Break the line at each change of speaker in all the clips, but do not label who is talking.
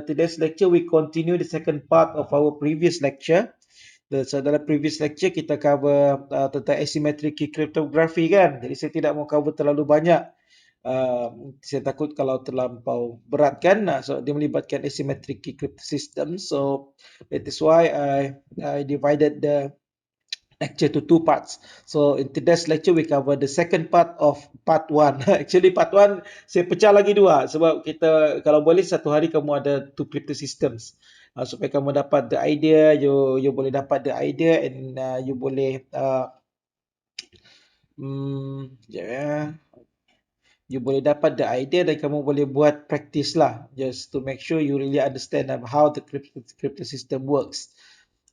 today's lecture we continue the second part of our previous lecture. So dalam previous lecture kita cover tentang asymmetric key cryptography kan. Jadi saya tidak mau cover terlalu banyak. Saya takut kalau terlampau berat kan. So dia melibatkan asymmetric key crypto system. So that is why I divided the lecture to two parts. So in today's lecture we cover the second part of part 1. Actually part 1 saya pecah lagi dua sebab kita kalau boleh satu hari kamu ada two crypto systems. Supaya kamu dapat the idea, you boleh dapat the idea and you boleh yeah, you boleh dapat the idea dan kamu boleh buat practice lah just to make sure you really understand how the crypto system works.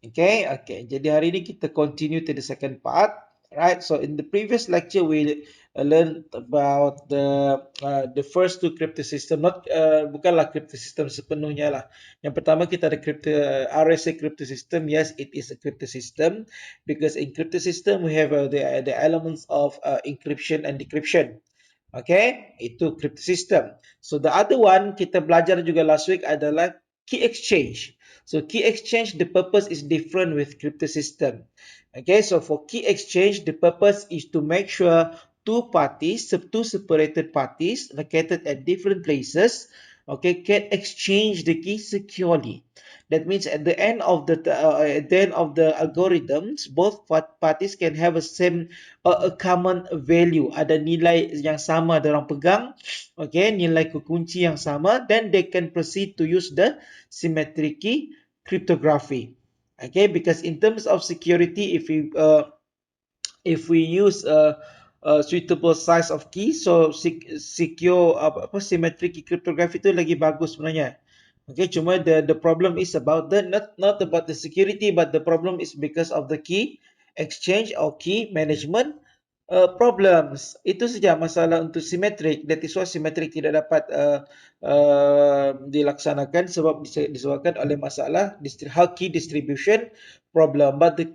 Okay. Jadi hari ini kita continue to the second part. Right. So in the previous lecture we learned about the first two crypto system. Bukanlah crypto system sepenuhnya lah. Yang pertama kita ada RSA crypto system. Yes, it is a crypto system because in crypto system we have the elements of encryption and decryption. Okay, itu crypto system. So the other one kita belajar juga last week adalah key exchange. So key exchange, the purpose is different with crypto system. Okay, so for key exchange, the purpose is to make sure two separated parties located at different places, okay, can exchange the key securely. That means at the end of the algorithms, both parties can have a common value. Ada nilai yang sama orang pegang, okay, nilai kekunci yang sama, then they can proceed to use the symmetric key cryptography. Okay, because in terms of security, if we use a suitable size of key, so secure symmetric key cryptography itu lagi bagus sebenarnya. Okay, cuma the problem is about not about the security, but the problem is because of the key exchange or key management problems. Itu saja masalah untuk symmetric. That is why symmetric tidak dapat dilaksanakan sebab disebabkan oleh masalah key distribution problem. But the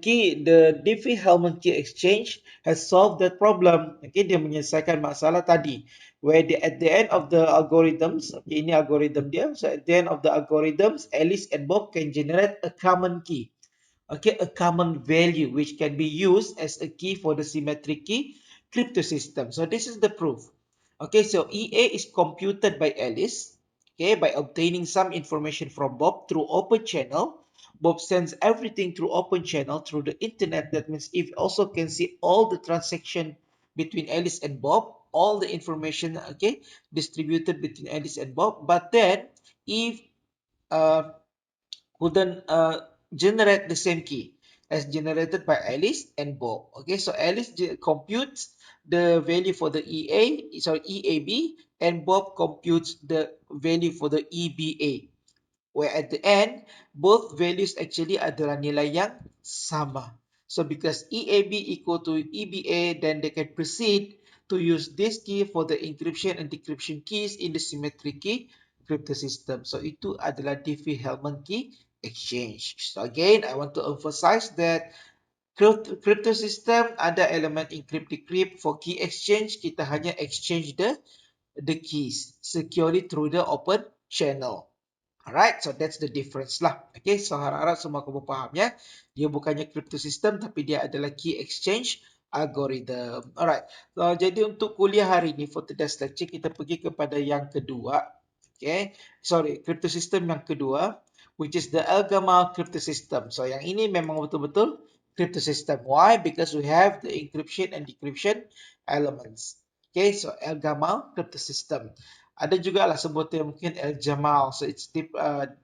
Diffie-Hellman key exchange has solved that problem. Okay, dia menyelesaikan masalah tadi. Where at the end of the algorithms, okay, ini algorithm dia. So at the end of the algorithms, Alice and Bob can generate a common key. Okay, a common value which can be used as a key for the symmetric key crypto system. So this is the proof. Okay, so EA is computed by Alice, okay, by obtaining some information from Bob through open channel. Bob sends everything through open channel through the internet. That means if also can see all the transaction between Alice and Bob, all the information, okay, distributed between Alice and Bob. But then if couldn't generate the same key as generated by Alice and Bob. Okay, so Alice computes the value for the EAB, and Bob computes the value for the EBA. Where at the end, both values actually adalah nilai yang sama. So because EAB equal to EBA, then they can proceed to use this key for the encryption and decryption keys in the symmetric key crypto system. So itu adalah Diffie-Hellman key exchange. So again, I want to emphasize that crypto system ada elemen encrypt decrypt. For key exchange, kita hanya exchange the keys securely through the open channel. Alright, so that's the difference lah. Okay, so harap-harap semua kamu faham ya. Dia bukannya crypto system, tapi dia adalah key exchange algorithm. Alright, so jadi untuk kuliah hari ini, for today's lecture, kita pergi kepada yang kedua. Okay, crypto system yang kedua, which is the Elgamal crypto system. So yang ini memang betul-betul crypto system. Why? Because we have the encryption and decryption elements. Okay, so Elgamal crypto system. Ada juga lah sebutan mungkin El Jamal, so it's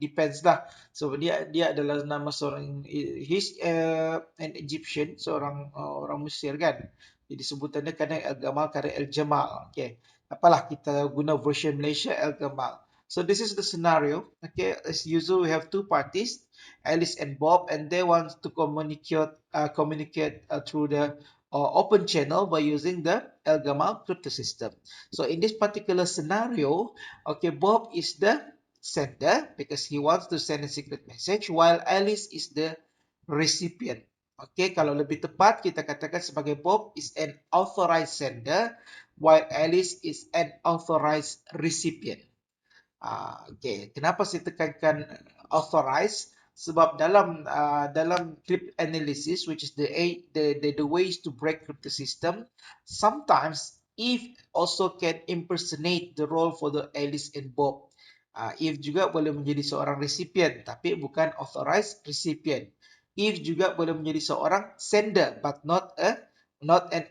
depends lah. So dia adalah nama seorang, he's an Egyptian, seorang orang Mesir kan. Jadi sebutannya kadang El Gamal, kadang El Jamal. Okay, apalah kita guna version Malaysia El Gamal. So this is the scenario. Okay, as usual we have two parties, Alice and Bob, and they want to communicate through the open channel by using the Elgamal crypto system. So in this particular scenario, okay, Bob is the sender because he wants to send a secret message, while Alice is the recipient. Okay, kalau lebih tepat kita katakan sebagai Bob is an authorized sender, while Alice is an authorized recipient. Okay, kenapa saya tekankan authorize? Sebab dalam cryptanalysis, which is the ways to break crypto system, sometimes if also can impersonate the role for the Alice and Bob. If juga boleh menjadi seorang recipient, tapi bukan authorized recipient. If juga boleh menjadi seorang sender, but not an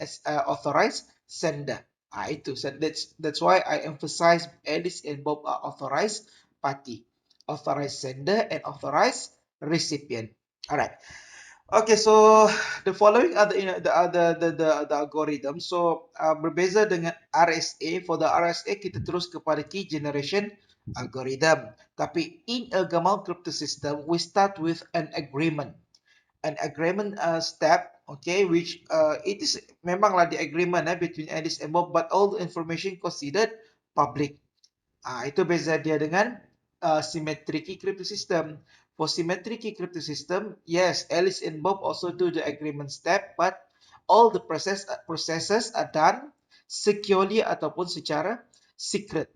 authorized sender. Itu. So that's why I emphasize Alice and Bob are authorized party, authorized sender and authorized recipient. Alright. Okay, so the following are the algorithm. So berbeza dengan RSA. For the RSA kita terus kepada key generation algorithm. Tapi in a Gamal crypto system, we start with an agreement. An agreement step, okay, which it is memanglah the agreement between Alice and Bob, but all the information considered public. Itu beza dia dengan symmetric key crypto system. For symmetric key crypto system, yes, Alice and Bob also do the agreement step, but all the processes are done securely ataupun secara secret.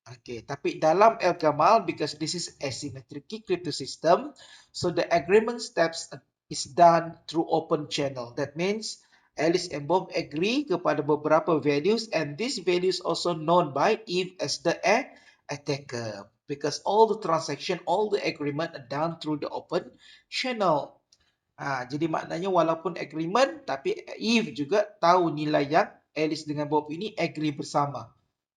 Okay, tapi dalam El Gamal, because this is asymmetric key crypto system, so the agreement steps is done through open channel. That means Alice and Bob agree kepada beberapa values, and these values also known by Eve as the attacker, because all the transaction, all the agreement are done through the open channel. Jadi maknanya walaupun agreement, tapi Eve juga tahu nilai yang Alice dengan Bob ini agree bersama.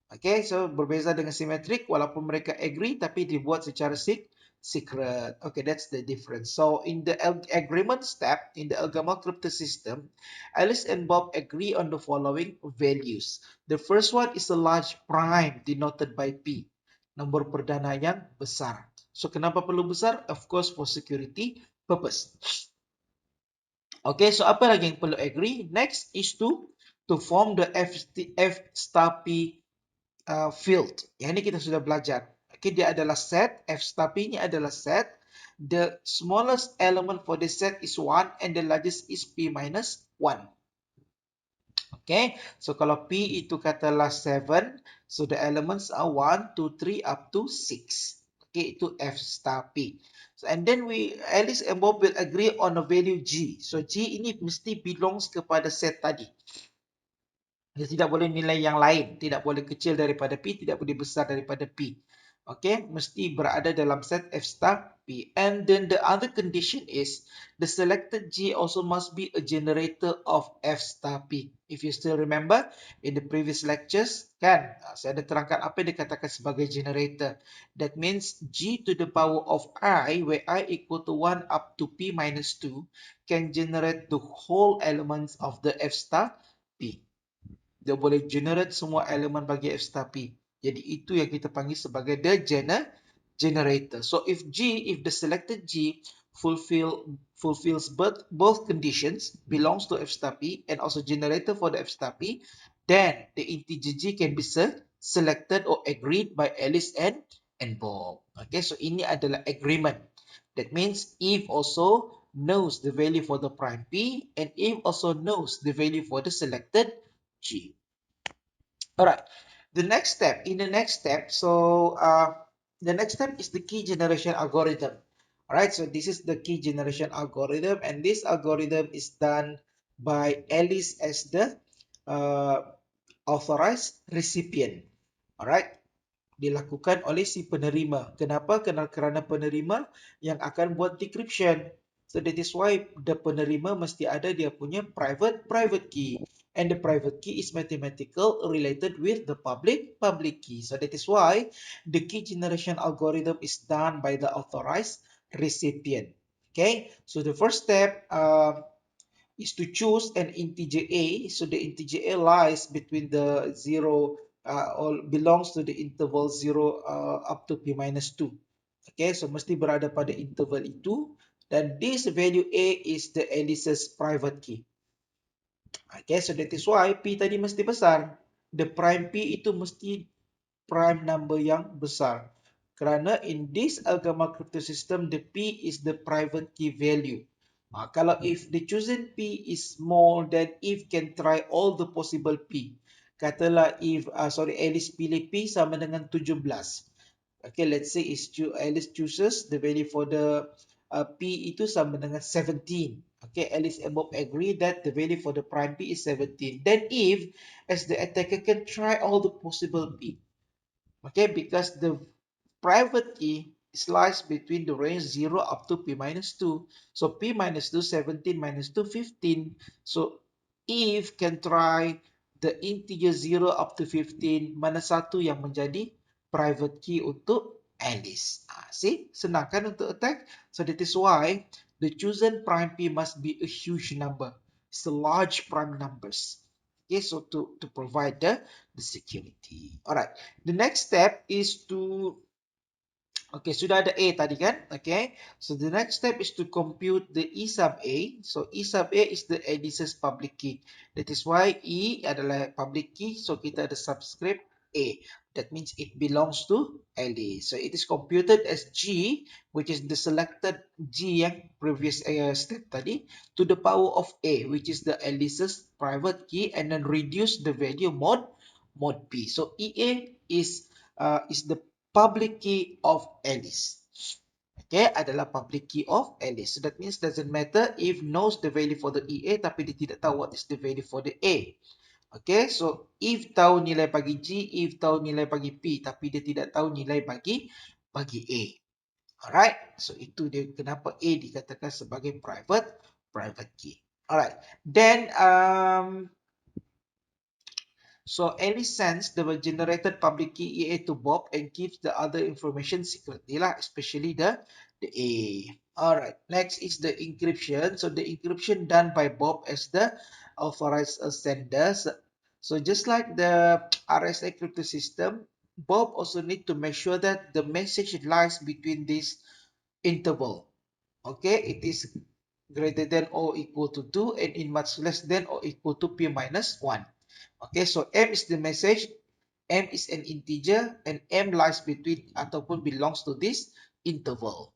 Okay, so berbeza dengan symmetric, walaupun mereka agree, tapi dibuat secara secret. Okay, that's the difference. So in the agreement step, in the Algama crypto system, Alice and Bob agree on the following values. The first one is a large prime denoted by P. Nombor perdana yang besar. So kenapa perlu besar? Of course for security purpose. Okay, so apa lagi yang perlu agree? Next is to form the F star P field. Yang ini kita sudah belajar. Okay, dia adalah set. F star P ini adalah set. The smallest element for the set is 1 and the largest is P minus 1. Okay, so kalau P itu katalah 7, so the elements are 1, 2, 3 up to 6. Okay, itu F star P. So, and then Alice and Bob will agree on a value G. So G ini mesti belongs kepada set tadi. Dia tidak boleh nilai yang lain, tidak boleh kecil daripada P, tidak boleh besar daripada P. Okay, mesti berada dalam set F star P. And then the other condition is the selected G also must be a generator of F star P. If you still remember in the previous lectures, kan, saya ada terangkan apa yang dikatakan sebagai generator. That means G to the power of I, where I equal to 1 up to P minus 2, can generate the whole elements of the F star P. Dia boleh generate semua elemen bagi F star P. Jadi itu yang kita panggil sebagai the generator. So if the selected G fulfills both conditions, belongs to F star P and also generator for the F star P, then the integer G can be selected or agreed by Alice and Bob. Okay, so ini adalah agreement. That means if also knows the value for the prime P and if also knows the value for the selected G. Alright, the next step, the next step is the key generation algorithm. Alright, so this is the key generation algorithm, and this algorithm is done by Alice as the authorized recipient. Alright, dilakukan oleh si penerima. Kenapa? Kerana penerima yang akan buat decryption. So that is why the penerima mesti ada dia punya private key. And the private key is mathematical related with the public key. So that is why the key generation algorithm is done by the authorized recipient. Okay, so the first step is to choose an integer A. So the integer A lies between the 0 or belongs to the interval 0 up to P minus 2. Okay, so mesti berada pada interval itu. Dan this value A is the Alice's private key. Okay, so that is why P tadi mesti besar. The prime P itu mesti prime number yang besar. Kerana in this Algama crypto system, the P is the private key value. Kalau if the chosen P is small, then if can try all the possible P. Katalah if, Alice pilih P sama dengan 17. Okay, let's say Alice chooses the value for the P itu sama dengan 17. Okay, Alice and Bob agree that the value for the prime P is 17. Then if, as the attacker can try all the possible P. Okay, because the private key lies between the range 0 up to P minus 2. So P minus 2, 17 minus 2, 15. So if can try the integer 0 up to 15, mana satu yang menjadi private key untuk Alice. See, senang kan untuk attack? So that is why the chosen prime P must be a huge number. It's a large prime numbers. Okay, so to provide the security. Alright, the next step is to okay, sudah ada A tadi kan? Okay. So the next step is to compute the E sub A. So E sub A is the Alice's public key. That is why E adalah public key. So kita ada subscript A. That means it belongs to Alice. So it is computed as G, which is the selected G yang previous step tadi, to the power of A, which is the Alice's private key, and then reduce the value mod P. So EA is the public key of Alice. Okay, adalah public key of Alice. So that means doesn't matter if knows the value for the EA tapi dia tidak tahu what is the value for the A. Okay, so if tahu nilai bagi G, if tahu nilai bagi P tapi dia tidak tahu nilai bagi A. Alright, so itu dia kenapa A dikatakan sebagai private key. Alright, then so Alice sends the generated public key EA to Bob and keeps the other information secretly lah, especially the A. Alright, next is the encryption. So the encryption done by Bob as the authorized sender. So just like the RSA crypto system, Bob also need to make sure that the message lies between this interval. Okay, it is greater than or equal to 2 and in much less than or equal to P minus 1. Okay, so M is the message, M is an integer, and M lies between ataupun belongs to this interval.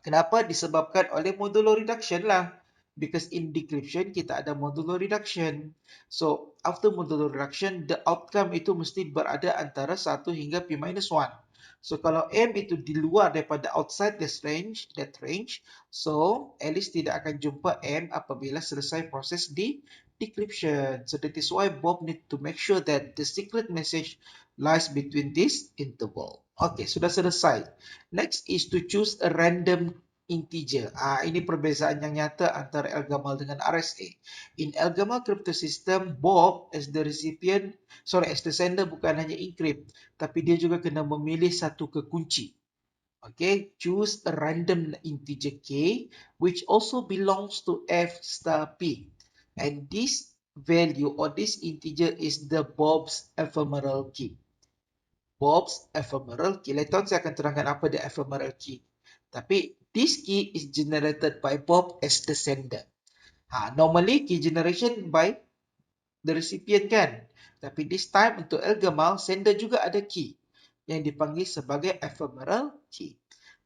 Kenapa? Disebabkan oleh modulo reduction lah. Because in decryption, kita ada modulo reduction. So, after modulo reduction, the outcome itu mesti berada antara 1 hingga P minus 1. So, kalau M itu di luar daripada outside that range, so Alice tidak akan jumpa M apabila selesai proses di decryption. So, that is why Bob need to make sure that the secret message lies between this interval. Okay, sudah selesai. Next is to choose a random integer. Ini perbezaan yang nyata antara Elgamal dengan RSA. In Elgamal crypto system, Bob as the sender bukan hanya encrypt, tapi dia juga kena memilih satu kekunci. Okay, choose a random integer k, which also belongs to f star p. And this value or this integer is the Bob's ephemeral key. Bob's ephemeral key. Later on saya akan terangkan apa dia ephemeral key. Tapi this key is generated by Bob as the sender. Normally key generation by the recipient kan. Tapi this time untuk Elgamal, sender juga ada key yang dipanggil sebagai ephemeral key.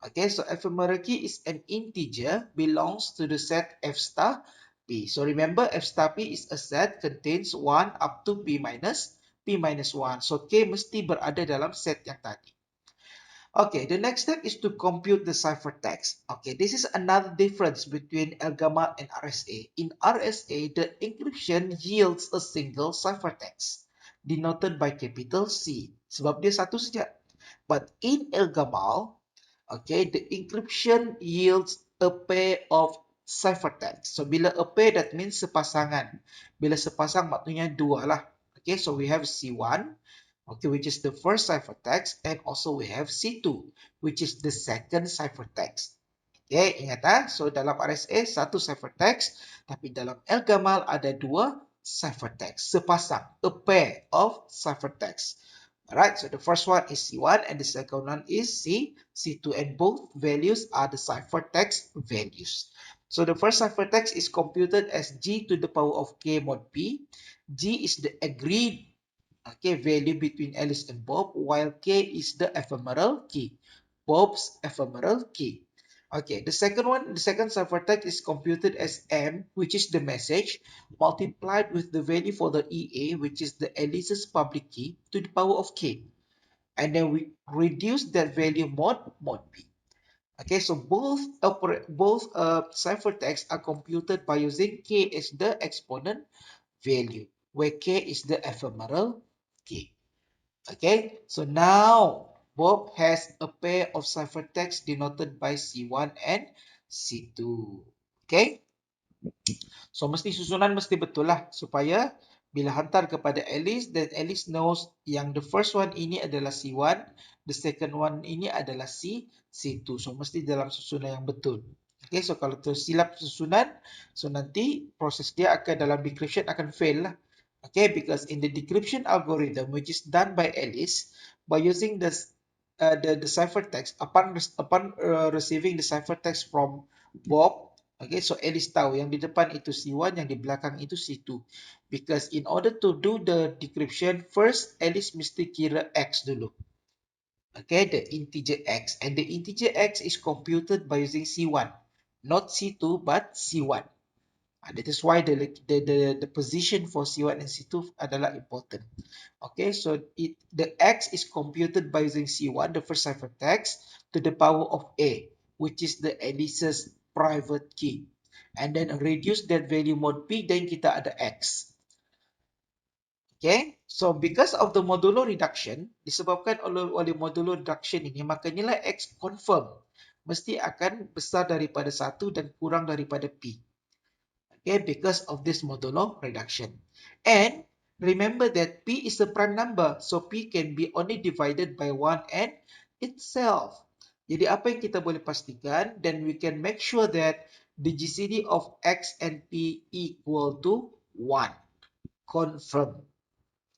Okay, so ephemeral key is an integer belongs to the set f star p. So remember f star p is a set contains 1 up to p minus 1. So k mesti berada dalam set yang tadi. Okay, the next step is to compute the ciphertext. Okay, this is another difference between Elgamal and RSA. In RSA, the encryption yields a single ciphertext, denoted by capital C. Sebab dia satu saja. But in Elgamal, okay, the encryption yields a pair of ciphertext. So, bila a pair, that means sepasangan. Bila sepasang, maknanya dua lah. Okay, so we have C1, okay, which is the first ciphertext, and also we have C2, which is the second ciphertext. Okay, ingat so dalam RSA satu ciphertext, tapi dalam Elgamal ada dua ciphertext, sepasang, a pair of ciphertext. Alright, so the first one is C1 and the second one is C2, and both values are the ciphertext values. So the first ciphertext is computed as G to the power of K mod P. G is the agreed value between Alice and Bob, while K is the ephemeral key, Bob's ephemeral key. Okay, the second ciphertext is computed as M, which is the message, multiplied with the value for the EA, which is the Alice's public key, to the power of K. and then we reduce that value mod p. Okay, so both ciphertext are computed by using k as the exponent value, where k is the ephemeral key. Okay, so now Bob has a pair of ciphertext denoted by C1 and C2. Okay, so mesti susunan mesti betul lah supaya bila hantar kepada Alice, then Alice knows yang the first one ini adalah C1, the second one ini adalah C2. So mesti dalam susunan yang betul. Okay, so kalau tersilap susunan, so nanti proses dia akan dalam decryption akan fail lah. Okay, because in the decryption algorithm which is done by Alice, by using the ciphertext upon receiving the ciphertext from Bob. Okay, so Alice tahu yang di depan itu C1, yang di belakang itu C2. Because in order to do the decryption, first Alice mesti kira X dulu. Okay, the integer X. And the integer X is computed by using C1. Not C2, but C1. That is why the position for C1 and C2 adalah important. Okay, so the X is computed by using C1, the first ciphertext, to the power of A, which is the Alice's private key. And then reduce that value mod P, then kita ada X. Okay, so because of the modulo reduction, disebabkan oleh modulo reduction ini, maka nilai X confirm mesti akan besar daripada 1 dan kurang daripada P. Okay, because of this modulo reduction. And remember that P is a prime number, so P can be only divided by 1 and itself. Jadi apa yang kita boleh pastikan, then we can make sure that the GCD of X and P equal to 1. Confirm.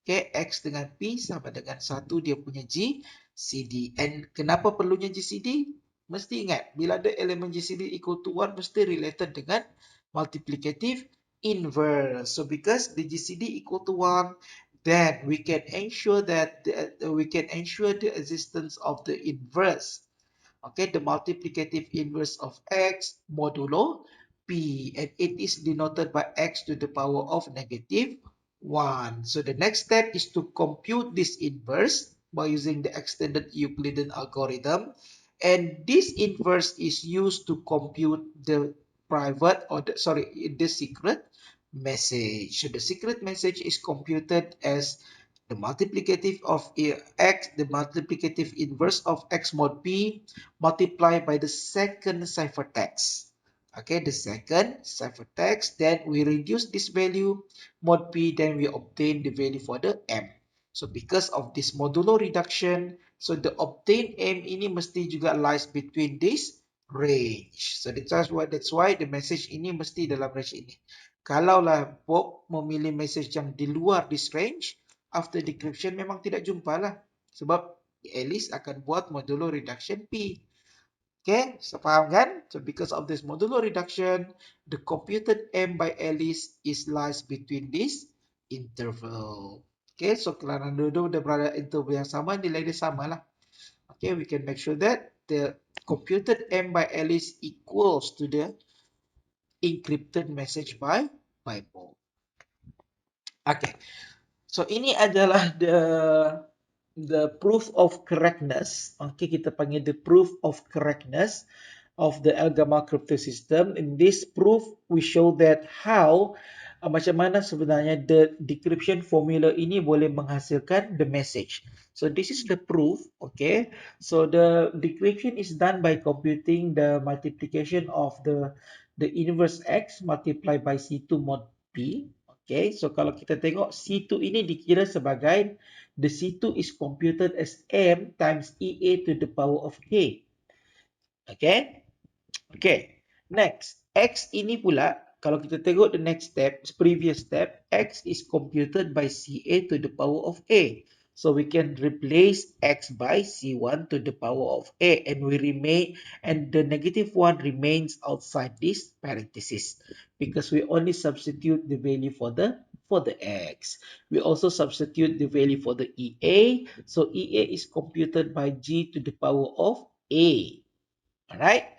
Okay, X dengan P sama dengan 1 dia punya GCD. And kenapa perlunya GCD? Mesti ingat, bila ada elemen GCD equal to 1, mesti related dengan multiplicative inverse. So because the GCD equal to 1, then we can ensure that the existence of the inverse. Okay, the multiplicative inverse of X modulo P, and it is denoted by X to the power of negative 1. So the next step is to compute this inverse by using the extended Euclidean algorithm. And this inverse is used to compute the the secret message. So the secret message is computed as the multiplicative of X, the multiplicative inverse of X mod P multiplied by the second ciphertext. Okay, the second ciphertext, then we reduce this value mod P, then we obtain the value for the M. So because of this modulo reduction, so the obtained M ini mesti juga lies between this range. So that's why the message ini mesti dalam range ini. Kalaulah Bob memilih message yang di luar this range, after decryption memang tidak jumpa lah. Sebab Alice akan buat modulo reduction P. Okay, so faham kan? So because of this modulo reduction, the computed M by Alice is lies between this interval. Okay, so kerana dua-dua dia berada interval yang sama, nilai dia sama lah. Okay, we can make sure that the computed M by Alice equals to the encrypted message by Bob. Okay, so ini adalah the proof of correctness. Okay, kita panggil the proof of correctness of the Elgamal crypto system. In this proof, we show that how macam mana sebenarnya the decryption formula ini boleh menghasilkan the message. So this is the proof. Okay, so the decryption is done by computing the multiplication of the inverse X multiplied by C2 mod P. Okay, so kalau kita tengok C2 ini dikira sebagai the C2 is computed as M times EA to the power of K. Okay. Okay. Next, X ini pula, kalau kita tengok the next step, previous step, X is computed by CA to the power of A. So we can replace X by C1 to the power of A, and the negative 1 remains outside this parenthesis because we only substitute the value for the X. We also substitute the value for the EA. So EA is computed by G to the power of A. Alright?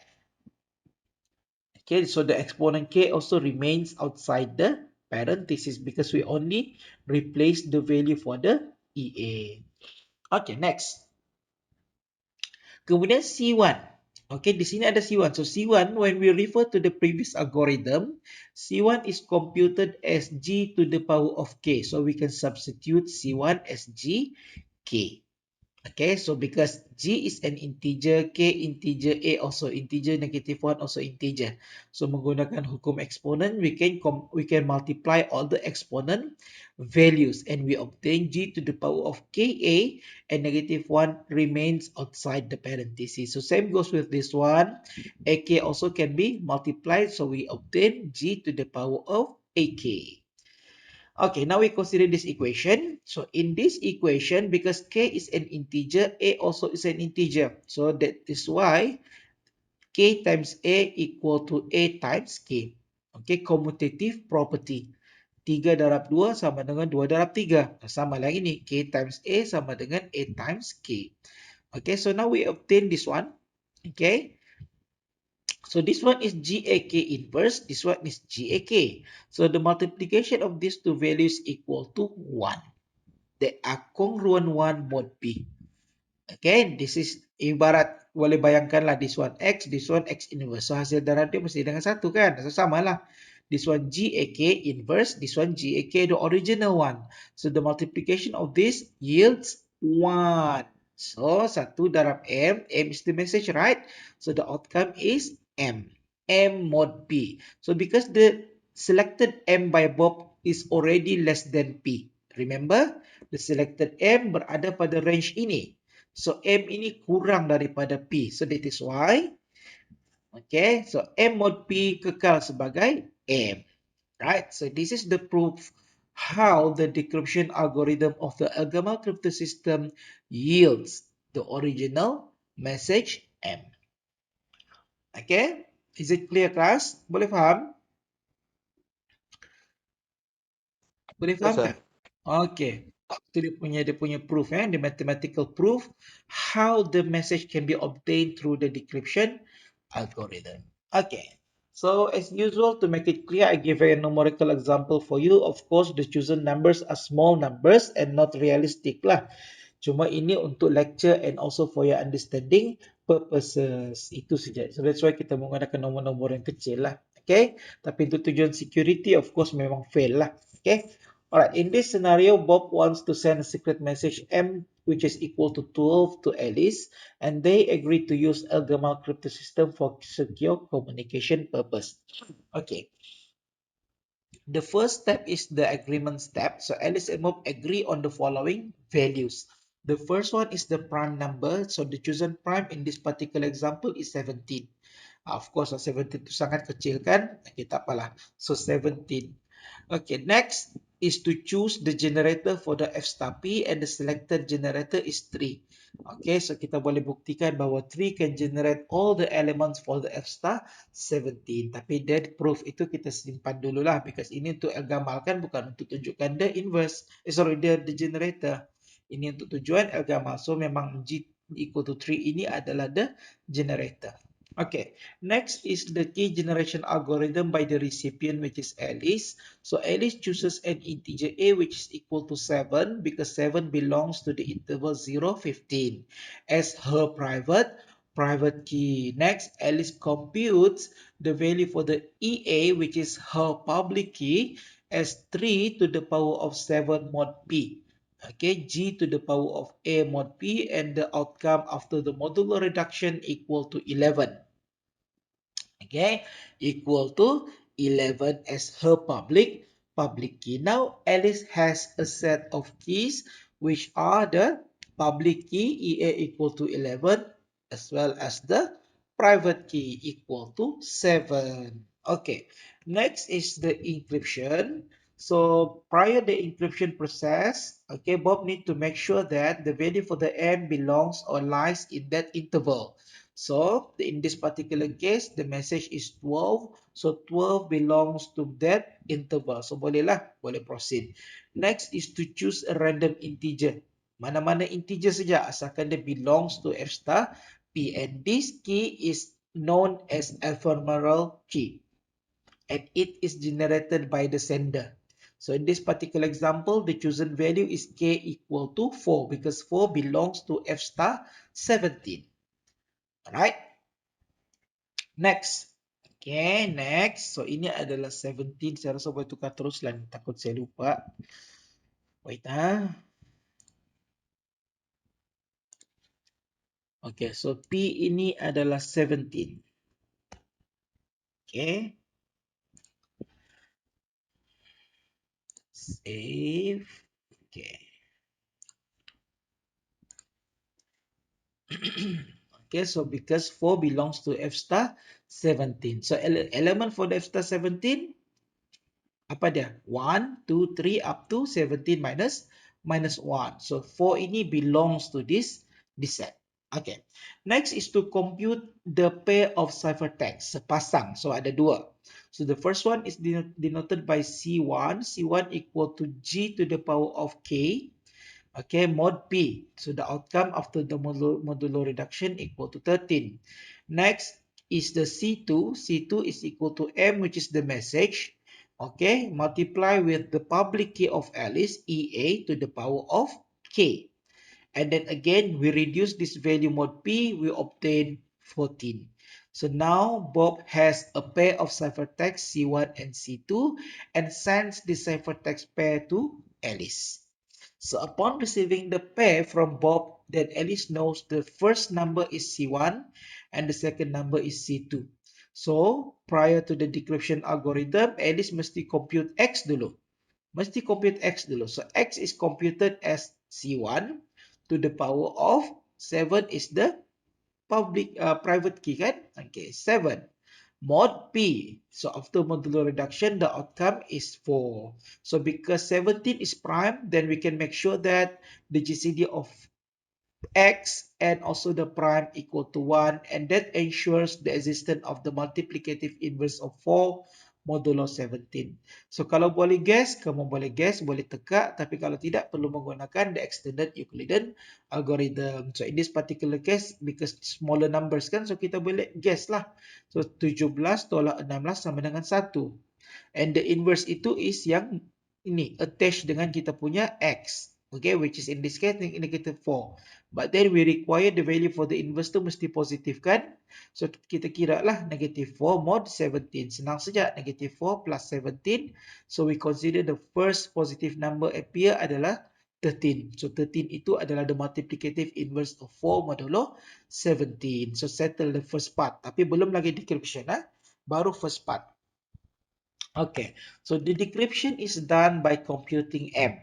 Okay, so the exponent k also remains outside the parenthesis because we only replace the value for the EA. Okay, next. Kemudian C1. Okay, di sini ada C1. So C1, when we refer to the previous algorithm, C1 is computed as G to the power of K. So we can substitute C1 as G, K. Okay, so because G is an integer, K integer, A also integer, negative 1 also integer. So menggunakan hukum exponent, we can multiply all the exponent values and we obtain G to the power of KA and negative 1 remains outside the parentheses. So same goes with this one. AK also can be multiplied, so we obtain G to the power of AK. Okay, now we consider this equation. So in this equation, because k is an integer, a also is an integer. So that is why k times a equal to a times k. Okay, commutative property. 3 darab 2 sama dengan 2 darab 3. Sama lagi nih, k times a sama dengan a times k. Okay, so now we obtain this one. Okay, so this one is GAK inverse, this one is GAK. So the multiplication of these two values equal to 1. They are congruent one mod B. Okay, this is ibarat boleh bayangkanlah this one X inverse. So hasil darab dia mesti dengan 1 kan? So samalah. This one GAK inverse, this one GAK the original one. So the multiplication of this yields 1. So 1 darab M is the message, right? So the outcome is M mod P. So because the selected M by Bob is already less than P. Remember, the selected M berada pada range ini. So M ini kurang daripada P. So that is why, okay, so M mod P kekal sebagai M. Right? So this is the proof how the decryption algorithm of the Elgamal crypto system yields the original message M. Okay? Is it clear, class? Boleh faham? Boleh
Yes,
faham
sir.
tak? Okay. Itu dia punya proof, the mathematical proof how the message can be obtained through the decryption algorithm. Okay. So as usual, to make it clear, I give a numerical example for you. Of course, the chosen numbers are small numbers and not realistic lah. Cuma ini untuk lecture and also for your understanding purposes. Itu saja. So that's why kita menggunakan nombor-nombor yang kecil lah. Okay. Tapi untuk tujuan security, of course, memang fail lah. Okay. Alright, in this scenario, Bob wants to send a secret message M, which is equal to 12 to Alice, and they agree to use Elgamal crypto system for secure communication purpose. Okay, the first step is the agreement step. So Alice and Bob agree on the following values. The first one is the prime number. So the chosen prime in this particular example is 17. Of course, 17 itu sangat kecil kan? Okay, tak apalah. So 17. Okay, next is to choose the generator for the F star P and the selected generator is 3. Okay, so kita boleh buktikan bahawa 3 can generate all the elements for the F star 17. Tapi dead proof itu kita simpan dulu lah because ini untuk Elgamal kan, bukan untuk tunjukkan the inverse. The generator. Ini untuk tujuan Elgamal. So memang G equal to 3 ini adalah the generator. Okay, next is the key generation algorithm by the recipient, which is Alice. So Alice chooses an integer a which is equal to 7 because 7 belongs to the interval 0, 15 as her private key. Next, Alice computes the value for the EA, which is her public key, as 3 to the power of 7 mod P. Okay, G to the power of A mod P, and the outcome after the modular reduction equal to 11. Okay, equal to 11 as her public key. Now Alice has a set of keys which are the public key EA equal to 11 as well as the private key equal to 7. Okay, next is the encryption. So prior the encryption process, okay, Bob need to make sure that the value for the M belongs or lies in that interval. So in this particular case, the message is 12. So 12 belongs to that interval. So bolehlah, boleh proceed. Next is to choose a random integer. Mana-mana integer saja asalkan dia belongs to F star P. And this key is known as ephemeral key. And it is generated by the sender. So in this particular example, the chosen value is k equal to 4 because 4 belongs to F star 17. Alright. Next. Okay, next. So ini adalah 17. Saya rasa boleh tukar terus lah. Takut saya lupa. Wait ah. Okay, so P ini adalah 17. Okay. Save. Okay. Okay, so because 4 belongs to F star 17. So element for the F star 17, apa dia? 1, 2, 3 up to 17 minus 1. So 4 ini belongs to this set. Okay. Next is to compute the pair of ciphertext. Sepasang. So ada dua. So the first one is denoted by C1. C1 equal to G to the power of K. Okay, mod P. So the outcome after the modulo reduction equal to 13. Next is the C2. C2 is equal to M, which is the message. Okay, multiply with the public key of Alice, EA to the power of K. And then again, we reduce this value mod P, we obtain 14. So now Bob has a pair of ciphertext C1 and C2 and sends the ciphertext pair to Alice. So upon receiving the pair from Bob, then Alice knows the first number is C1 and the second number is C2. So prior to the decryption algorithm, Alice mesti compute X dulu. Mesti compute X dulu. So X is computed as C1 to the power of 7 is the private key kan? Okay, 7. Mod P. So after modulo reduction, the outcome is 4. So because 17 is prime, then we can make sure that the GCD of X and also the prime equal to 1, and that ensures the existence of the multiplicative inverse of 4 modulo 17. So kalau boleh guess, kamu boleh guess, boleh teka, tapi kalau tidak perlu menggunakan the extended Euclidean algorithm. So in this particular case, because smaller numbers kan, so kita boleh guess lah. So 17 tolak 16 sama dengan 1. And the inverse itu is yang ini, attached dengan kita punya X. Okay, which is in this case negative 4. But then we require the value for the inverse tu mesti positif kan? So kita kira lah negative 4 mod 17. Senang saja, negative 4 plus 17. So we consider the first positive number appear adalah 13. So 13 itu adalah the multiplicative inverse of 4 modulo 17. So settle the first part. Tapi belum lagi decryption lah. Baru first part. Okay, so the decryption is done by computing M.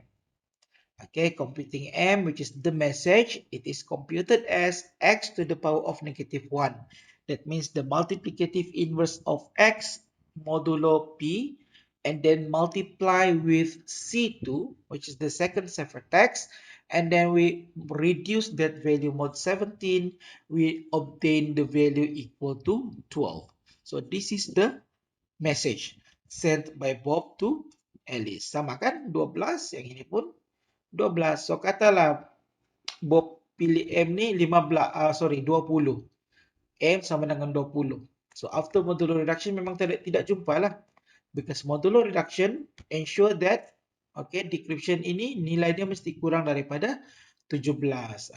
Okay, computing M, which is the message, it is computed as X to the power of negative 1. That means the multiplicative inverse of X modulo P, and then multiply with C2, which is the second ciphertext, and then we reduce that value mod 17, we obtain the value equal to 12. So this is the message sent by Bob to Alice. Sama kan? 12, yang ini pun 12. So katalah Bob pilih M ni 20. M sama dengan 20. So after modulo reduction memang tidak jumpa lah. Because modulo reduction ensure that okay, decryption ini nilainya mesti kurang daripada 17.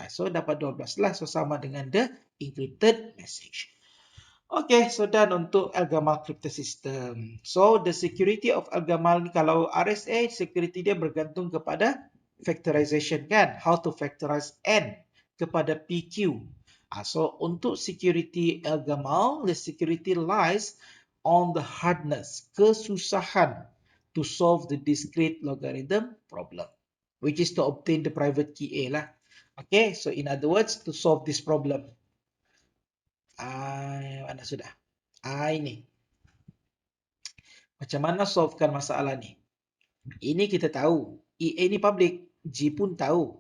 So dapat 12 lah. So sama dengan the encrypted message. Okay, so done untuk Elgamal Crypto System. So the security of Elgamal ni, kalau RSA, security dia bergantung kepada factorization kan. How to factorize N kepada PQ. So untuk security Elgamal, the security lies on the hardness, kesusahan to solve the discrete logarithm problem, which is to obtain the private key A lah. Okay, so in other words, to solve this problem. Mana sudah? Ini. Macam mana solvekan masalah ni? Ini kita tahu. EA ni public. G pun tahu.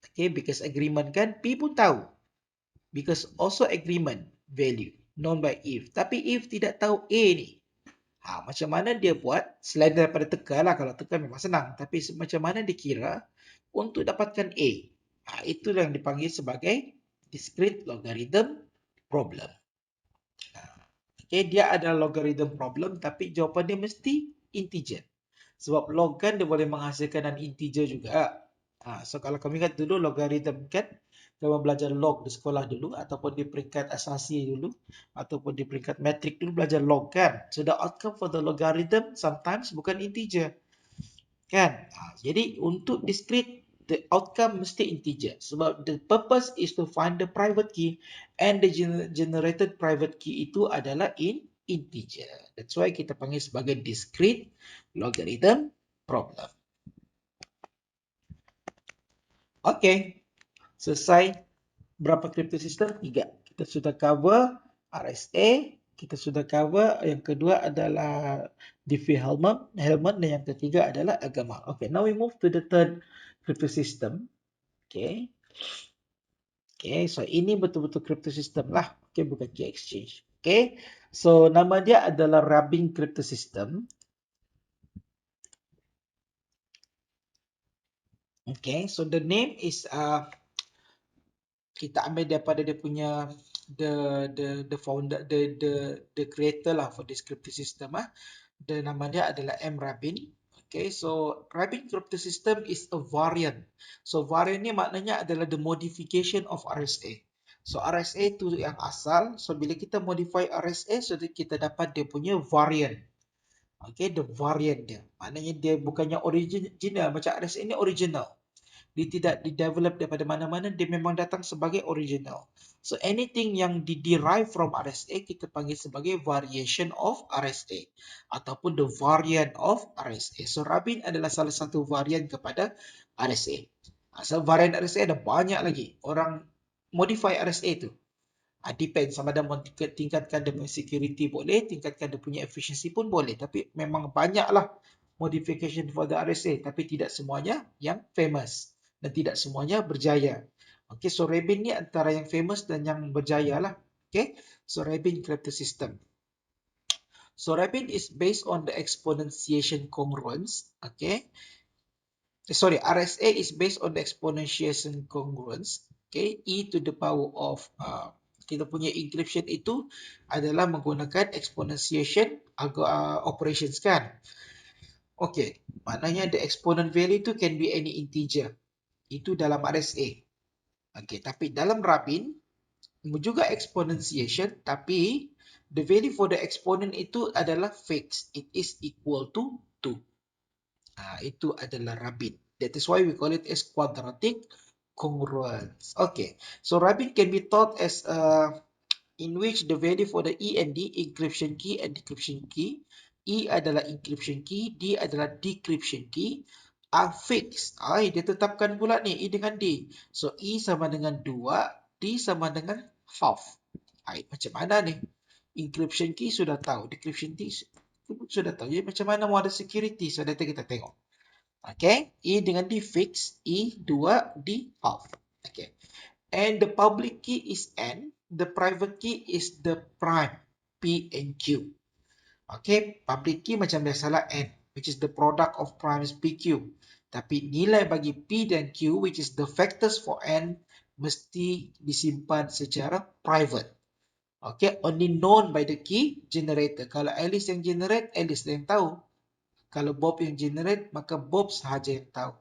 Okay, because agreement kan. P pun tahu. Because also agreement value. Known by if. Tapi if tidak tahu A ni. Macam mana dia buat? Selain daripada teka lah. Kalau teka memang senang. Tapi macam mana dia kira untuk dapatkan A? Itulah yang dipanggil sebagai discrete logarithm problem. Okay, dia ada logarithm problem tapi jawapan dia mesti integer. Sebab log kan dia boleh menghasilkan an integer juga. So kalau kamu ingat dulu logarithm kan, kamu belajar log di sekolah dulu, ataupun di peringkat asasi dulu, ataupun di peringkat metrik dulu belajar log kan. So the outcome for the logarithm sometimes bukan integer kan. Jadi untuk discrete, the outcome mesti integer. Sebab the purpose is to find the private key, and the generated private key itu adalah integer. That's why kita panggil sebagai discrete logarithm problem. Oke, selesai. Berapa crypto system? 3. Kita sudah cover RSA, kita sudah cover yang kedua adalah Diffie-Hellman, dan yang ketiga adalah agama. Okay, now we move to the third crypto system. Okay. Okay, so ini betul-betul crypto system lah. Okay, bukan key exchange. Okay, so nama dia adalah Rabin crypto system. Okay, so the name is kita ambil daripada dia punya the founder, the creator lah for this crypto system The nama dia adalah M. Rabin. Okay, so Rabin crypto system is a variant. So variant ni maknanya adalah the modification of RSA. So RSA tu yang asal. So bila kita modify RSA, so kita dapat dia punya variant. Okay, the variant dia. Maknanya dia bukannya original. Macam RSA ni original. Dia tidak di-develop daripada mana-mana, dia memang datang sebagai original. So anything yang di-derive from RSA, kita panggil sebagai variation of RSA. Ataupun the variant of RSA. So Rabin adalah salah satu varian kepada RSA. So varian RSA ada banyak lagi. Orang modify RSA tu. Depend sama ada tingkatkan dia punya security boleh, tingkatkan dia punya efficiency pun boleh. Tapi memang banyaklah modification for the RSA. Tapi tidak semuanya yang famous. Dan tidak semuanya berjaya. Okay, so Rabin ni antara yang famous dan yang berjaya lah. Okay, so Rabin crypto system. So Rabin is based on the exponentiation congruence. Okay, sorry, RSA is based on the exponentiation congruence. Okay, e to the power of kita punya encryption itu adalah menggunakan exponentiation operations kan. Okay, maknanya the exponent value itu can be any integer. Itu dalam RSA. Okay, tapi dalam Rabin juga exponentiation, tapi the value for the exponent itu adalah fixed. It is equal to 2. Itu adalah Rabin. That is why we call it as quadratic congruence. Okay, so Rabin can be thought as in which the value for the E and D, encryption key and decryption key, E adalah encryption key, D adalah decryption key, are fixed. Dia tetapkan pula ni E dengan D. So E sama dengan 2, D sama dengan half. Macam mana ni? Encryption key sudah tahu, decryption key sudah tahu. Jadi macam mana mau ada security? So nanti kita tengok. Okay, E dengan D fix, E 2, D half. Okay, and the public key is N, the private key is the prime, P and Q. Okay, public key macam biasalah N, which is the product of primes PQ. Tapi nilai bagi P dan Q, which is the factors for N, mesti disimpan secara private. Okay, only known by the key generator. Kalau Alice yang generate, Alice yang tahu. Kalau Bob yang generate, maka Bob sahaja yang tahu.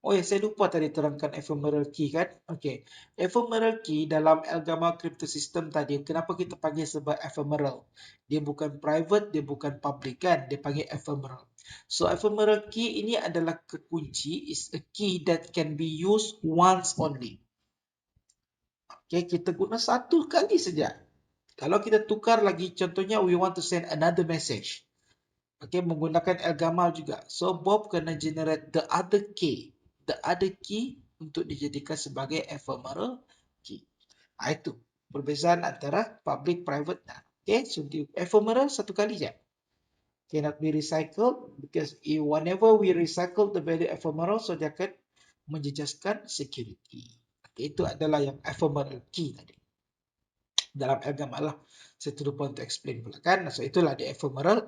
Oh ya, saya lupa tadi terangkan ephemeral key kan. Okay, ephemeral key dalam Elgamal crypto system tadi, kenapa kita panggil sebab ephemeral? Dia bukan private, dia bukan public kan. Dia panggil ephemeral. So ephemeral key ini adalah kekunci, is a key that can be used once only. Okay, kita guna satu kali saja. Kalau kita tukar lagi, contohnya we want to send another message. Okay, menggunakan Elgamal juga. So, Bob kena generate the other key. The other key untuk dijadikan sebagai ephemeral key. Itu perbezaan antara public, private. Okay, so the ephemeral satu kali je. Cannot be recycled because whenever we recycle the value ephemeral, so dia akan menjejaskan security. Okay, itu adalah yang ephemeral key tadi. Dalam Elgamal lah. Saya lupa untuk explain pula kan. So itulah the ephemeral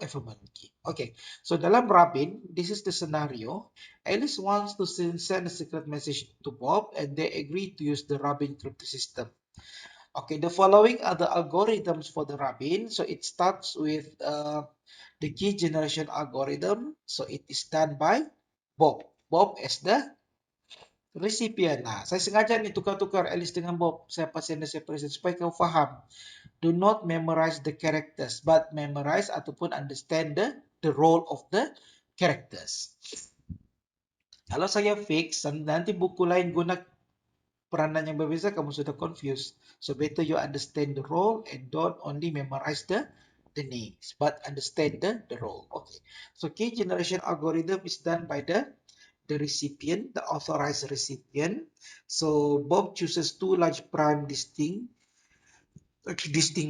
key. Okay. So dalam Rabin, this is the scenario. Alice wants to send a secret message to Bob and they agree to use the Rabin crypto system. Okay, the following are the algorithms for the Rabin. So it starts with the key generation algorithm. So it is done by Bob. Bob is the recipient. Nah, saya sengaja nih tukar-tukar Alice dengan Bob. Saya sender separation supaya kau faham. Do not memorize the characters, but memorize ataupun understand the role of the characters. Kalau saya fix, nanti buku lain guna peranan yang berbeza, kamu sudah confused. So better you understand the role and don't only memorize the names, but understand the role. Okay. So key generation algorithm is done by the recipient, the authorized recipient. So Bob chooses two large prime distinct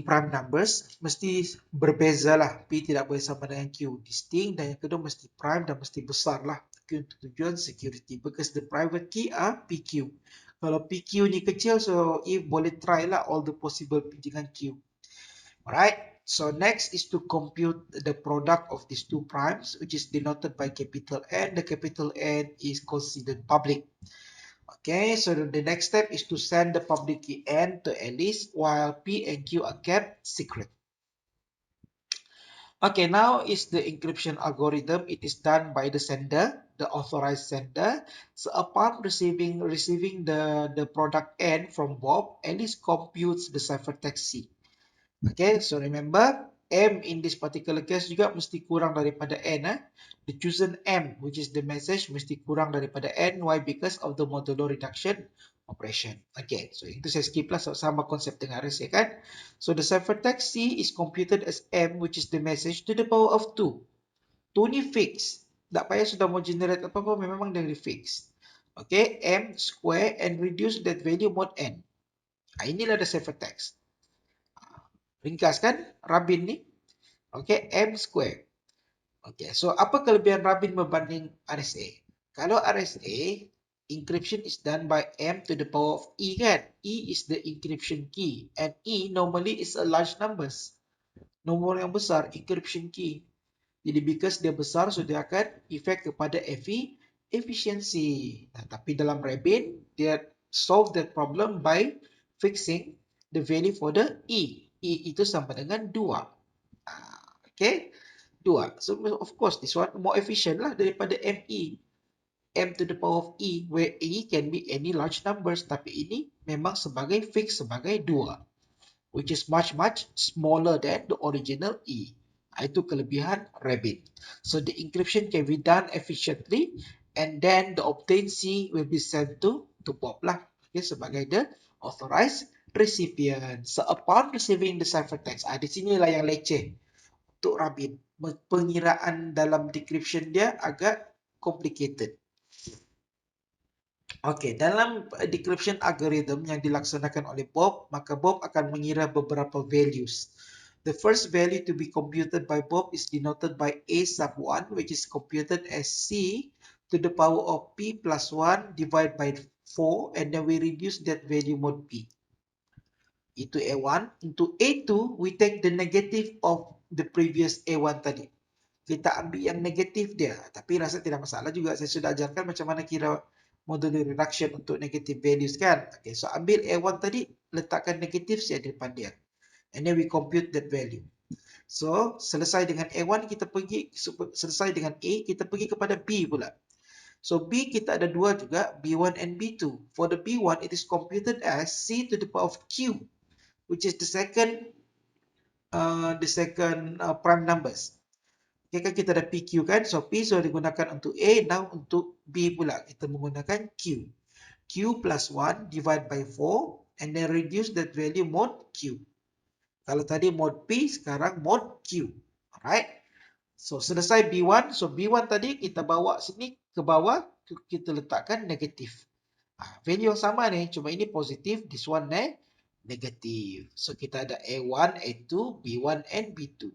prime numbers. Mesti berbeza lah. P tidak boleh sama dengan Q. Distinct, dan yang kedua mesti prime dan mesti besar lah. Untuk tujuan security. Because the private key are PQ. Kalau PQ ni kecil, so if boleh try lah all the possible P dengan Q. Alright. So next is to compute the product of these two primes, which is denoted by capital N. The capital N is considered public. Okay, so the next step is to send the public key N to Alice while P and Q are kept secret. Okay, now is the encryption algorithm. It is done by the sender, the authorized sender. So upon receiving the product N from Bob, Alice computes the ciphertext C. Okay, so remember, M in this particular case juga mesti kurang daripada N. The chosen M, which is the message, mesti kurang daripada N. Why? Because of the modulo reduction operation. Okay, so itu saya skip lah, sama konsep dengan RSA kan. So the ciphertext C is computed as M, which is the message, to the power of 2. 2 ni fix. Tak payah sudah mau generate apa-apa, memang dia fix. Okay, M square and reduce that value mod N. Inilah the ciphertext. Ringkas kan Rabin ni? Okay, M square. Okay, so apa kelebihan Rabin berbanding RSA? Kalau RSA, encryption is done by M to the power of E kan? E is the encryption key. And E normally is a large numbers. Nombor yang besar, encryption key. Jadi because dia besar, so dia akan efek kepada efficiency. Nah, tapi dalam Rabin, dia solve that problem by fixing the value for the E. E itu sama dengan 2. Okay, 2. So of course, this one more efficient lah daripada ME. M to the power of E, where E can be any large numbers. Tapi ini memang sebagai fix sebagai 2. Which is much smaller than the original E. Itu kelebihan Rabbit. So the encryption can be done efficiently, and then the obtained C will be sent to Bob lah. Okay, sebagai the authorized recipient. So upon receiving the ciphertext, di sinilah yang leceh untuk Rabbit. Pengiraan dalam decryption dia agak complicated. Okey, dalam decryption algorithm yang dilaksanakan oleh Bob, maka Bob akan mengira beberapa values. The first value to be computed by Bob is denoted by A sub 1, which is computed as C to the power of P plus 1 divided by 4, and then we reduce that value mod P. Itu A1. Untuk A2, we take the negative of the previous A1 tadi. Kita ambil yang negatif dia. Tapi rasa tidak masalah juga. Saya sudah ajarkan macam mana kira modulo reduction untuk negative values kan. Okay, so ambil A1 tadi, letakkan negatif saya di depan dia. And then we compute that value. So, selesai dengan A1, kita pergi, selesai dengan A, kita pergi kepada B pula. So, B kita ada dua juga, B1 and B2. For the B1, it is computed as C to the power of Q, which is the second prime numbers. Okay, kan kita ada PQ kan, so P sudah digunakan untuk A, now untuk B pula kita menggunakan Q. Q plus 1 divide by 4 and then reduce that value mod Q. Kalau tadi mod P, sekarang mod Q. Alright, so selesai B1, so B1 tadi kita bawa sini ke bawah, kita letakkan negatif. Value yang sama nih, cuma ini positif, this one negatif. So kita ada A1, A2, B1 and B2.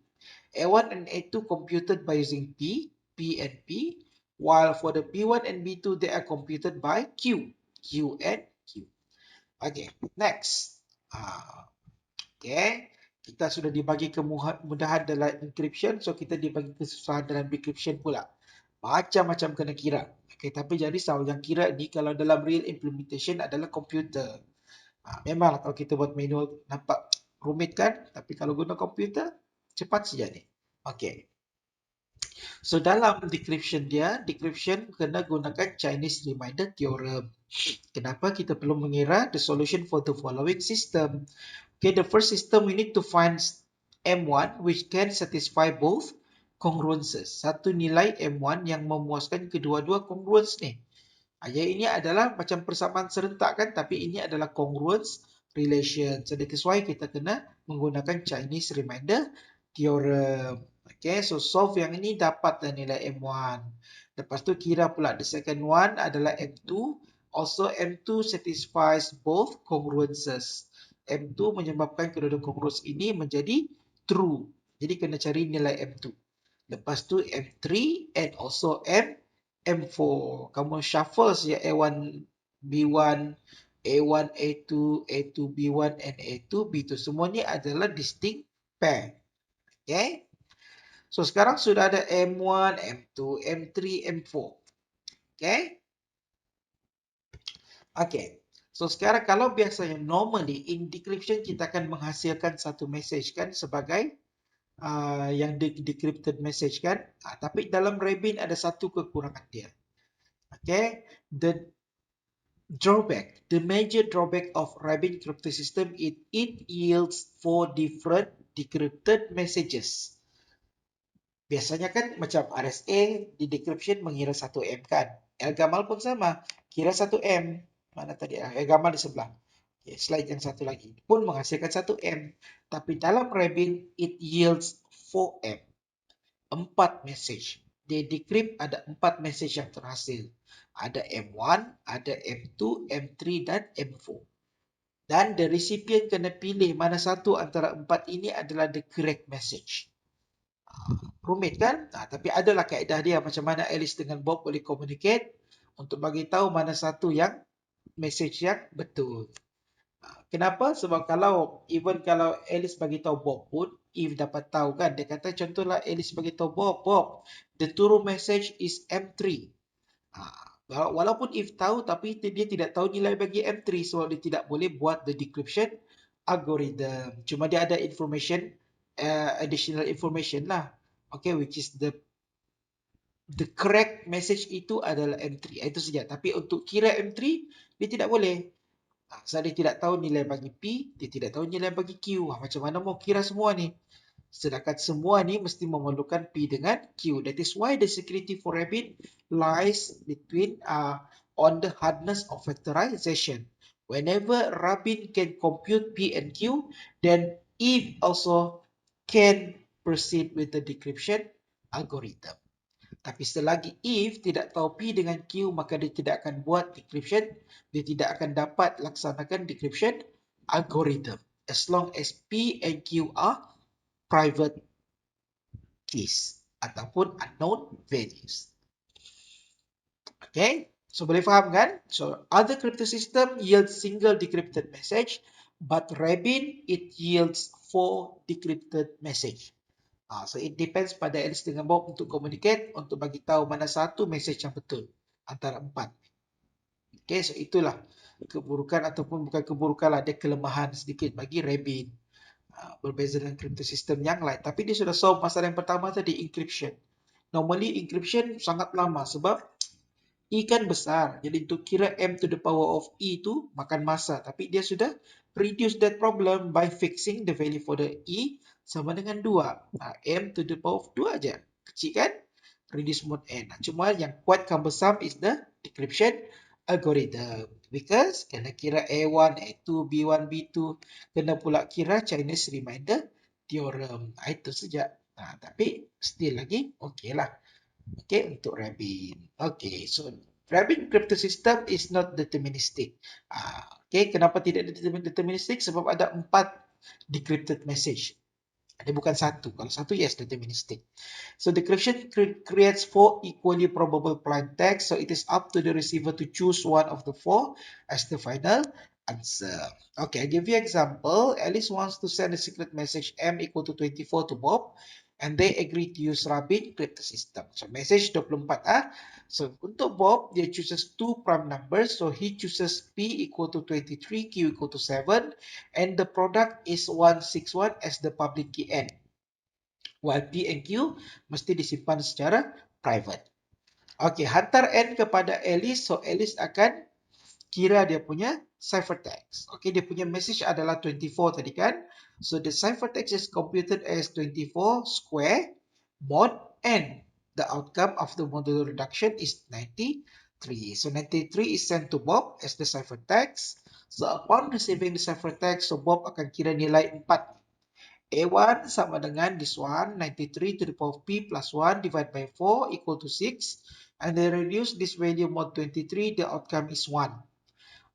A1 and A2 computed by using P and P, while for the B1 and B2 they are computed by Q and Q. Okay, next. Okay, kita sudah dibagi kemudahan dalam encryption, so kita dibagi kesusahan dalam decryption pula. Macam-macam kena kira. Okay, tapi jadi risau, yang kira ni kalau dalam real implementation adalah komputer. Memanglah kalau kita buat manual nampak rumit kan? Tapi kalau guna komputer, cepat saja ni. Okay. So dalam decryption kena gunakan Chinese Reminder Theorem. Kenapa kita perlu mengira the solution for the following system? Okay, the first system we need to find M1 which can satisfy both congruences. Satu nilai M1 yang memuaskan kedua-dua congruence ni. Yang ini adalah macam persamaan serentak kan, tapi ini adalah congruence relation. So that is why kita kena menggunakan Chinese Reminder Theorem. Okay, so solve yang ini dapatlah nilai M1. Lepas tu kira pula the second one adalah M2. Also M2 satisfies both congruences. M2 menyebabkan kedua-dua congruence ini menjadi true. Jadi kena cari nilai M2. Lepas tu M3 and also M4. Kamu shuffle saja A1, B1, A1, A2, A2, B1 and A2, B2. Semua ni adalah distinct pair. Okay. So sekarang sudah ada M1, M2, M3, M4. Okay. Okay. So sekarang kalau biasanya normally in decryption kita akan menghasilkan satu message kan sebagai yang decrypted message kan. Tapi dalam Rabin ada satu kekurangan dia. Okay. The major drawback of Rabin crypto system is it yields 4 different decrypted messages. Biasanya kan macam RSA di decryption mengira 1M kan. Elgamal pun sama, kira 1M. Mana tadi? Elgamal di sebelah. Okay, slide yang satu lagi pun menghasilkan 1M. Tapi dalam Rabin it yields 4M. 4 message. Di decrypt ada 4 message yang terhasil. Ada M1, ada M2, M3 dan M4. Dan the recipient kena pilih mana satu antara 4 ini adalah the correct message. Rumit kan? Tapi adalah kaedah dia macam mana Alice dengan Bob boleh communicate untuk bagi tahu mana satu yang message yang betul. Kenapa? Sebab even kalau Alice bagi tahu Bob pun, Eve dapat tahu kan. Dia kata contohlah Alice bagi tahu Bob, the true message is M3. Walaupun Eve tahu tapi dia tidak tahu nilai bagi M3 sebab dia tidak boleh buat the decryption algorithm. Cuma dia ada information, additional information lah. Okay, which is the correct message itu adalah M3. Itu saja. Tapi untuk kira M3, dia tidak boleh. Sebab dia tidak tahu nilai bagi P, dia tidak tahu nilai bagi Q. Macam mana mau kira semua ni? Sedangkan semua ni mesti memerlukan P dengan Q. That is why the security for Rabin lies between on the hardness of factorization. Whenever Rabin can compute P and Q, then Eve also can proceed with the decryption algorithm. Tapi selagi if tidak tahu P dengan Q, maka dia tidak akan buat decryption. Dia tidak akan dapat laksanakan decryption algorithm. As long as P and Q are private keys ataupun unknown values. Okay, so boleh faham kan? So other crypto system yields single decrypted message, but Rabin it yields 4 decrypted message. So it depends pada Alice dengan Bob untuk communicate, untuk bagi tahu mana satu message yang betul antara 4. Okay, so itulah keburukan ataupun bukan keburukan lah, dia kelemahan sedikit bagi Rabin. Berbeza dengan crypto system yang lain. Tapi dia sudah solve masalah yang pertama tadi, encryption. Normally encryption sangat lama sebab E kan besar. Jadi untuk kira M to the power of E tu makan masa. Tapi dia sudah reduce that problem by fixing the value for the E sama dengan 2. M to the power of 2 aja. Kecil kan? Reduce mode N. Cuma yang kuatkan besar is the decryption algorithm. Because kena kira A1, A2, B1, B2. Kena pula kira Chinese Reminder Theorem. Itu saja. Tapi still lagi okay lah. Okay, untuk Rabin. Okay, so Rabin crypto system is not deterministic. Okay, kenapa tidak deterministic? Sebab ada 4 decrypted message. Dia bukan satu. Kalau satu, yes, deterministic. So decryption creates 4 equally probable plain text. So it is up to the receiver to choose one of the 4 as the final answer. Okay, I'll give you an example. Alice wants to send a secret message M equal to 24 to Bob. And they agree to use Rabin crypto system. So message 24. So untuk Bob, dia chooses 2 prime numbers. So he chooses P equal to 23, Q equal to 7. And the product is 161 as the public key N. while P and Q mesti disimpan secara private. Okey, hantar N kepada Alice, so Alice akan kira dia punya ciphertext. Okey, dia punya message adalah 24 tadi kan. So the ciphertext is computed as 24 square mod N. The outcome of the modular reduction is 93. So 93 is sent to Bob as the ciphertext. So upon receiving the ciphertext, so Bob akan kira nilai 4. A1 sama dengan this one, 93 to the power of P plus 1 divided by 4 equal to 6. And then reduce this value mod 23, the outcome is 1.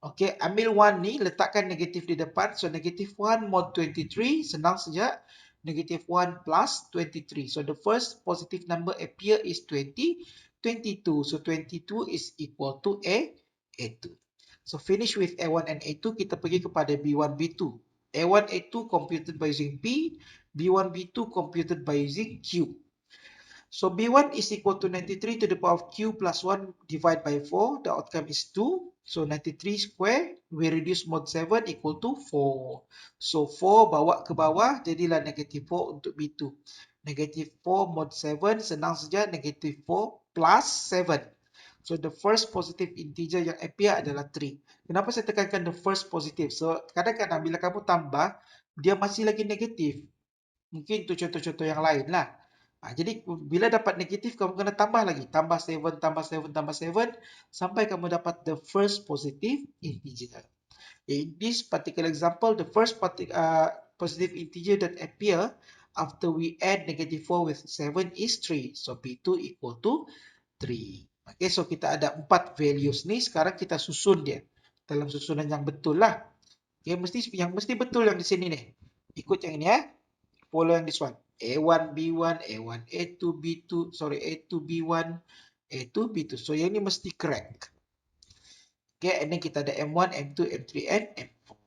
Okey, ambil 1 ni, letakkan negatif di depan. So, negative 1 mod 23, senang saja. Negative 1 plus 23. So, the first positive number appear is 20, 22. So, 22 is equal to A2. So, finish with A1 and A2, kita pergi kepada B1, B2. A1, A2 computed by using P, B1, B2 computed by using Q. So B1 is equal to 93 to the power of Q plus 1 divided by 4. The outcome is 2. So 93 square, we reduce mod 7 equal to 4. So 4 bawa ke bawah, jadilah negative 4 untuk B2. Negative 4 mod 7, senang saja negative 4 plus 7. So the first positive integer yang appear adalah 3. Kenapa saya tekankan the first positive? So kadang-kadang bila kamu tambah, dia masih lagi negatif. Mungkin itu contoh-contoh yang lain lah. Jadi bila dapat negatif, kamu kena tambah lagi. Tambah 7, tambah 7, tambah 7. Sampai kamu dapat the first positive integer. In this particular example, the first positive integer that appear after we add negative 4 with 7 is 3. So P2 equal to 3. Okay, so kita ada 4 values ni. Sekarang kita susun dia. Dalam susunan yang betul lah. Okay, yang mesti betul yang di sini ni. Ikut yang ini ya. Follow yang this one. A1, B1, A1, A2, B2, sorry, A2, B1, A2, B2. So, yang ni mesti correct. Okay, and then kita ada M1, M2, M3, and M4.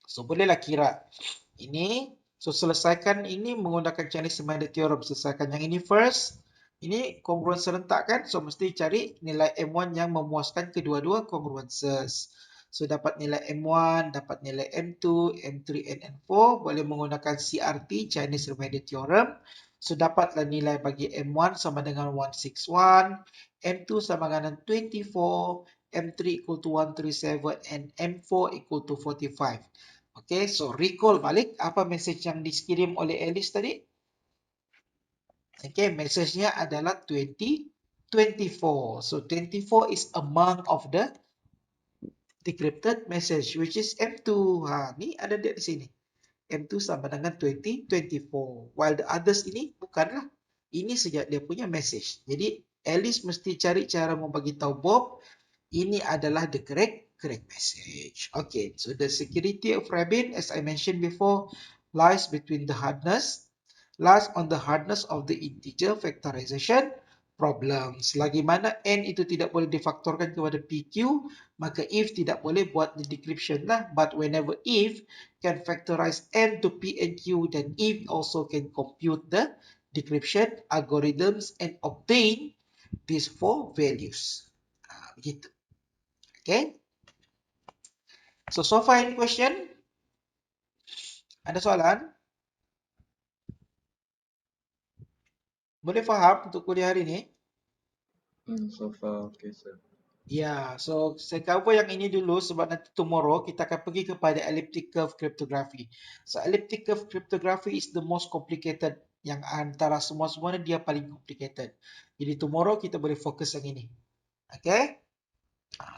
So, bolehlah kira ini. So, selesaikan ini menggunakan Chinese-Remainder Theorem. Selesaikan yang ini first. Ini congruence serentak kan? So, mesti cari nilai M1 yang memuaskan kedua-dua congruences. So, dapat nilai M1, dapat nilai M2, M3, and M4. Boleh menggunakan CRT, Chinese Remainder Theorem. So, dapatlah nilai bagi M1 sama dengan 161, M2 sama dengan 24, M3 equal to 137, and M4 equal to 45. Okay, so recall balik apa message yang dikirim oleh Alice tadi. Okay, message-nya adalah 24. So, 24 is among of the decrypted message, which is M2. Ni ada dia di sini. M2 sama dengan 24. While the others ini bukanlah. Ini saja dia punya message. Jadi, Alice mesti cari cara membagi tahu Bob. Ini adalah the correct message. Okay, so the security of Rabin, as I mentioned before, lies between the hardness, lies on the hardness of the integer factorization problem. Selagi mana n itu tidak boleh difaktorkan kepada PQ, maka if tidak boleh buat the decryption lah. But whenever if can factorize n to P and Q, then if also can compute the decryption algorithms and obtain these 4 values. Begitu. Okay. So far any question? Ada soalan? Boleh faham untuk kuliah hari ini?
So far, okay, sir.
Ya, so saya cover yang ini dulu sebab nanti tomorrow kita akan pergi kepada elliptic curve cryptography. So elliptic curve cryptography is the most complicated, yang antara semua-semua dia paling complicated. Jadi tomorrow kita boleh fokus yang ini. Okay?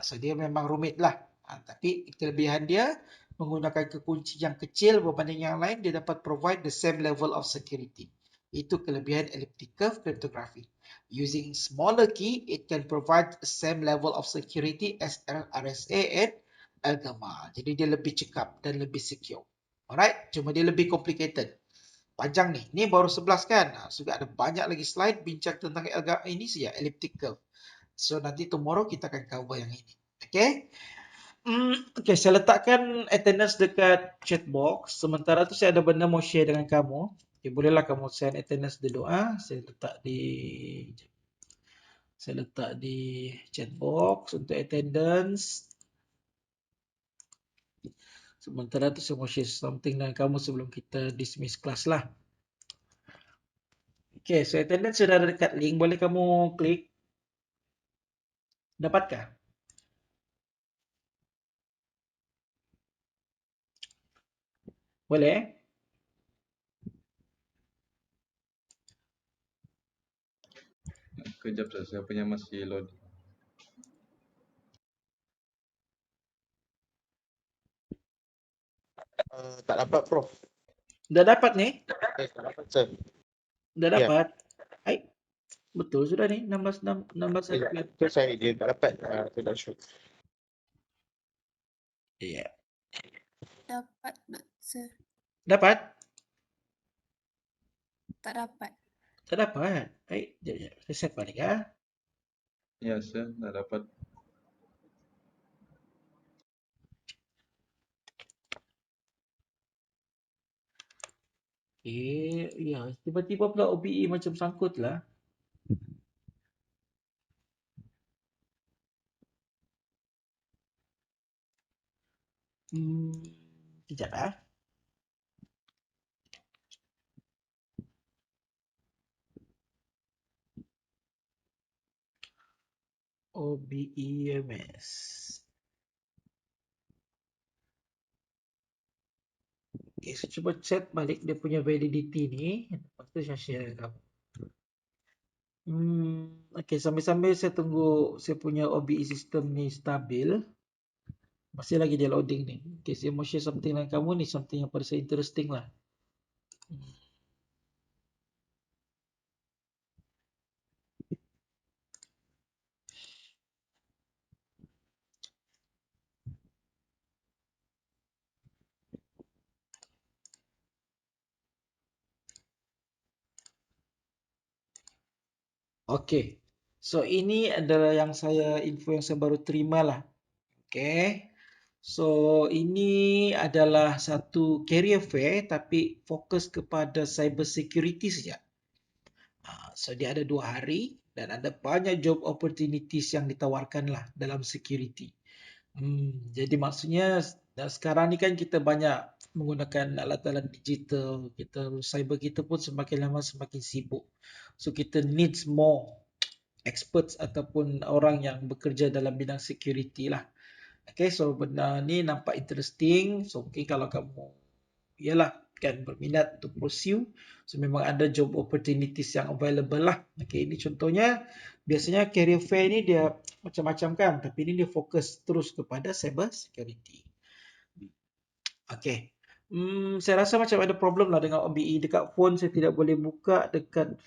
So dia memang rumit lah. Tapi kelebihan dia menggunakan kekunci yang kecil berbanding yang lain, dia dapat provide the same level of security. Itu kelebihan elliptic curve cryptography. Using smaller key, it can provide the same level of security as RSA and Algama. Jadi dia lebih cekap dan lebih secure. Alright, cuma dia lebih complicated. Panjang ni. Ni baru 11 kan? Sudah ada banyak lagi slide bincang tentang ini saja, elliptic curve. So nanti tomorrow kita akan cover yang ini. Okay? Okay, saya letakkan attendance dekat chat box. Sementara tu saya ada benda mau share dengan kamu. Okay, bolehlah kamu send attendance dulu. Saya letak di chat box untuk attendance. Sementara tu saya mau share something dengan kamu sebelum kita dismiss kelas lah. Oke, so attendance sudah ada dekat link, boleh kamu klik. Dapatkah? Boleh?
Kejap saya punya masih load.
Tak dapat, Prof.
Udah dapat nih?
Tak dapat, Sir.
Udah
Ya.
dapat? Hai, betul sudah nih, 16 sekian.
Itu saya dia tak dapat. Saya dah show.
Iya.
Dapat, Sir.
Dapat?
Tak dapat.
Tak dapat. Hai, jap. Saya set balik ya.
Ya, sir, dah dapat.
Ya, tiba-tiba pula OBE macam sangkut lah. Sekejap lah. OBEMS. Okay, saya cuba set balik dia punya validity ni. Lepas tu saya share dengan kamu. Okay, sambil-sambil saya tunggu saya punya OBE system ni stabil. Masih lagi dia loading ni. Okay, saya mau share something dengan kamu ni. Something yang pada saya interesting lah. Okay. So, ini adalah info yang saya baru terima lah. Okay. So, ini adalah satu career fair tapi fokus kepada cyber security saja. So, dia ada 2 hari dan ada banyak job opportunities yang ditawarkan lah dalam security. Jadi maksudnya sekarang ni kan kita banyak menggunakan alat-alat digital, cyber kita pun semakin lama semakin sibuk. So, kita needs more experts ataupun orang yang bekerja dalam bidang security lah. Okay, so benda ni nampak interesting. So mungkin kalau kamu kan berminat untuk pursue, so memang ada job opportunities yang available lah. Okay, ini contohnya biasanya career fair ni dia macam-macam kan, tapi ini dia fokus terus kepada cyber security. Okay. Saya rasa macam ada problem lah dengan OBE. Dekat phone saya tidak boleh buka, dekat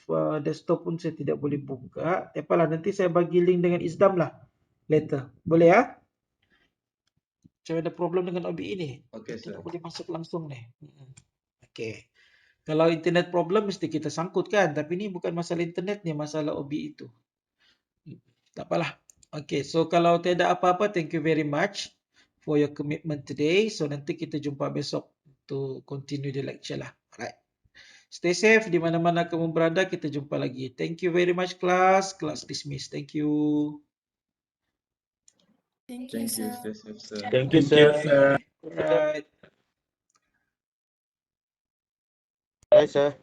desktop pun saya tidak boleh buka. Tak apalah, nanti saya bagi link dengan Isdam lah later. Boleh ya? Macam ada problem dengan OBE ni.
Okey,
Kita
sir.
tak boleh masuk langsung ni. Okay. Kalau internet problem mesti kita sangkut kan. Tapi ni bukan masalah internet ni, masalah OBE itu. Tak apalah. Okay, so kalau tiada apa-apa, thank you very much for your commitment today. So nanti kita jumpa besok to continue the lecture lah. Alright. Stay safe di mana-mana kamu berada. Kita jumpa lagi. Thank you very much class. Class dismissed. Thank you.
Thank you,
Thank you,
sir.
stay safe, sir.
Thank you, sir.
Alright.
Bye, sir.